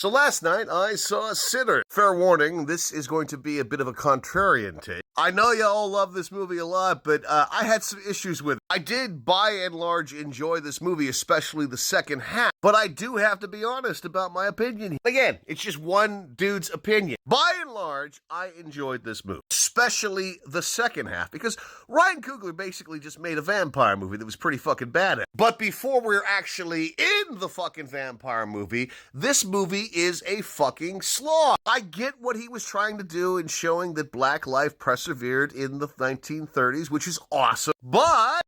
So last night I saw Sinner. Fair warning, this is going to be a bit of a contrarian take. I know you all love this movie a lot, but I had some issues with it. I did, by and large, enjoy this movie, especially the second half, but I do have to be honest about my opinion. Again, it's just one dude's opinion. By and large, I enjoyed this movie, especially the second half, because Ryan Coogler basically just made a vampire movie that was pretty fucking bad. But before we're actually in the fucking vampire movie, this movie is a fucking slog. I get what he was trying to do in showing that black life persevered in the 1930s, which is awesome. But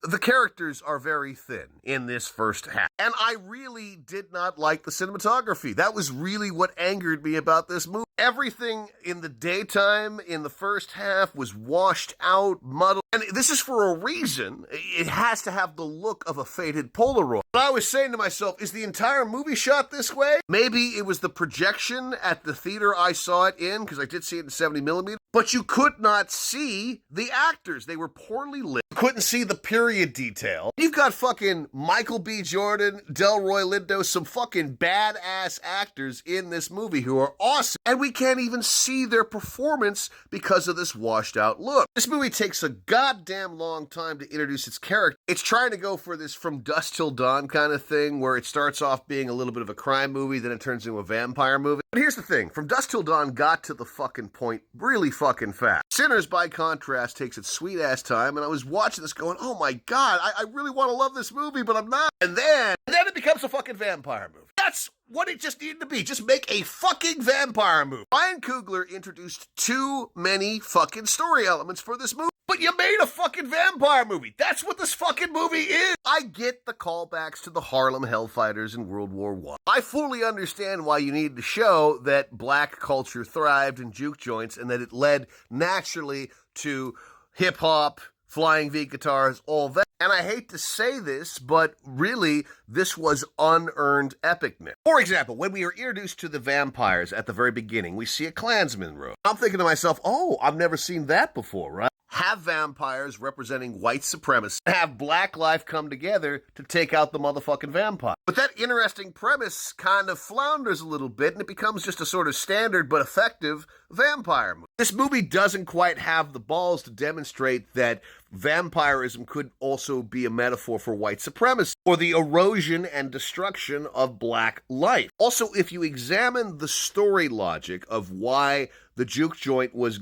the characters are very thin in this first half. And I really did not like the cinematography. That was really what angered me about this movie. Everything in the daytime in the first half was washed out, muddled. And this is for a reason. It has to have the look of a faded Polaroid. But I was saying to myself, is the entire movie shot this way? Maybe it was the projection at the theater I saw it in, because I did see it in 70 millimeter. But you could not see the actors. They were poorly lit. You couldn't see the period detail. You've got fucking Michael B. Jordan, Delroy Lindo, some fucking badass actors in this movie who are awesome. And we can't even see their performance because of this washed out look. This movie takes a goddamn long time to introduce its character. It's trying to go for this From Dusk Till Dawn kind of thing, where it starts off being a little bit of a crime movie, then it turns into a vampire movie. But here's the thing. From Dusk Till Dawn got to the fucking point really fucking fast. Sinners, by contrast, takes its sweet ass time, and I was watching this going, oh my god, I really want to love this movie, but I'm not. And then it becomes a fucking vampire movie. That's what it just needed to be. Just make a fucking vampire movie. Ryan Coogler introduced too many fucking story elements for this movie. But you made a fucking vampire movie. That's what this fucking movie is. I get the callbacks to the Harlem Hellfighters in World War I. I fully understand why you needed to show that black culture thrived in juke joints and that it led naturally to hip-hop, flying V guitars, all that. And I hate to say this, but really, this was unearned epicness. For example, when we are introduced to the vampires at the very beginning, we see a Klansman robe. I'm thinking to myself, oh, I've never seen that before, right? Have vampires representing white supremacy, have black life come together to take out the motherfucking vampire. But that interesting premise kind of flounders a little bit, and it becomes just a sort of standard but effective vampire movie. This movie doesn't quite have the balls to demonstrate that vampirism could also be a metaphor for white supremacy, or the erosion and destruction of black life. Also, if you examine the story logic of why the juke joint was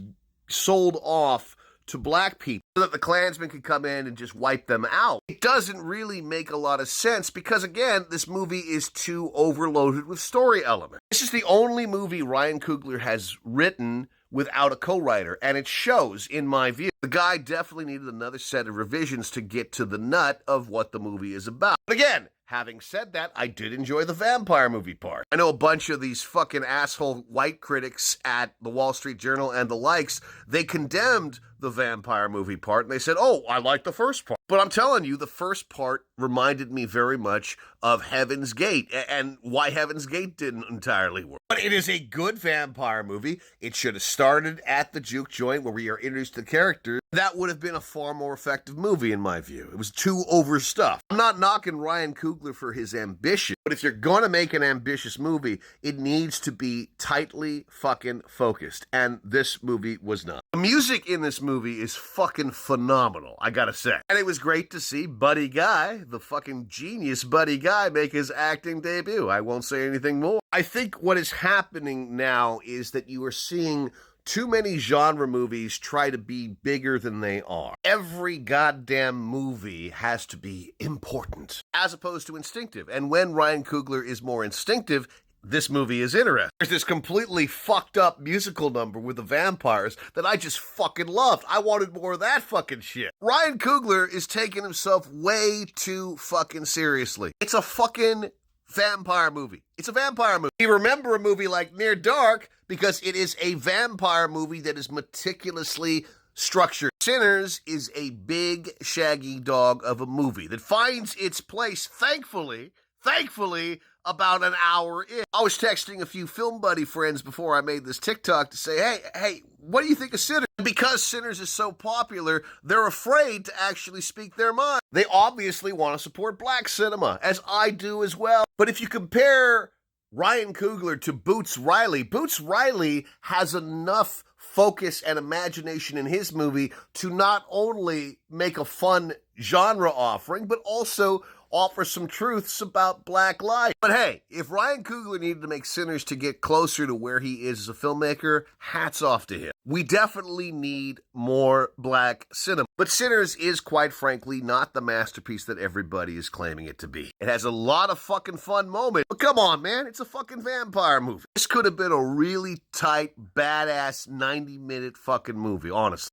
sold off to black people so that the Klansmen could come in and just wipe them out, it doesn't really make a lot of sense because, again, this movie is too overloaded with story elements. This is the only movie Ryan Coogler has written without a co-writer, and it shows, in my view. The guy definitely needed another set of revisions to get to the nut of what the movie is about. But again, having said that, I did enjoy the vampire movie part. I know a bunch of these fucking asshole white critics at the Wall Street Journal and the likes, they condemned the vampire movie part, and they said, oh, I like the first part. But I'm telling you, the first part reminded me very much of Heaven's Gate, and why Heaven's Gate didn't entirely work. But it is a good vampire movie. It should have started at the juke joint where we are introduced to the characters. That would have been a far more effective movie, in my view. It was too overstuffed. I'm not knocking Ryan Coogler for his ambition, but if you're going to make an ambitious movie, it needs to be tightly fucking focused, and this movie was not. The music in this movie is fucking phenomenal, I gotta say. And it was great to see Buddy Guy, the fucking genius Buddy Guy, make his acting debut. I won't say anything more. I think what is happening now is that you are seeing too many genre movies try to be bigger than they are. Every goddamn movie has to be important, as opposed to instinctive. And when Ryan Coogler is more instinctive, this movie is interesting. There's this completely fucked up musical number with the vampires that I just fucking loved. I wanted more of that fucking shit. Ryan Coogler is taking himself way too fucking seriously. It's a fucking vampire movie. It's a vampire movie. You remember a movie like Near Dark because it is a vampire movie that is meticulously structured. Sinners is a big, shaggy dog of a movie that finds its place, thankfully, about an hour in. I was texting a few film buddy friends before I made this TikTok to say, hey, what do you think of Sinners? Because Sinners is so popular, they're afraid to actually speak their mind. They obviously want to support black cinema, as I do as well. But if you compare Ryan Coogler to Boots Riley. Boots Riley has enough focus and imagination in his movie to not only make a fun genre offering, but also offer some truths about black life. But hey, if Ryan Coogler needed to make Sinners to get closer to where he is as a filmmaker, hats off to him. We definitely need more black cinema. But Sinners is, quite frankly, not the masterpiece that everybody is claiming it to be. It has a lot of fucking fun moments, but come on, man, it's a fucking vampire movie. This could have been a really tight, badass 90-minute fucking movie, honestly.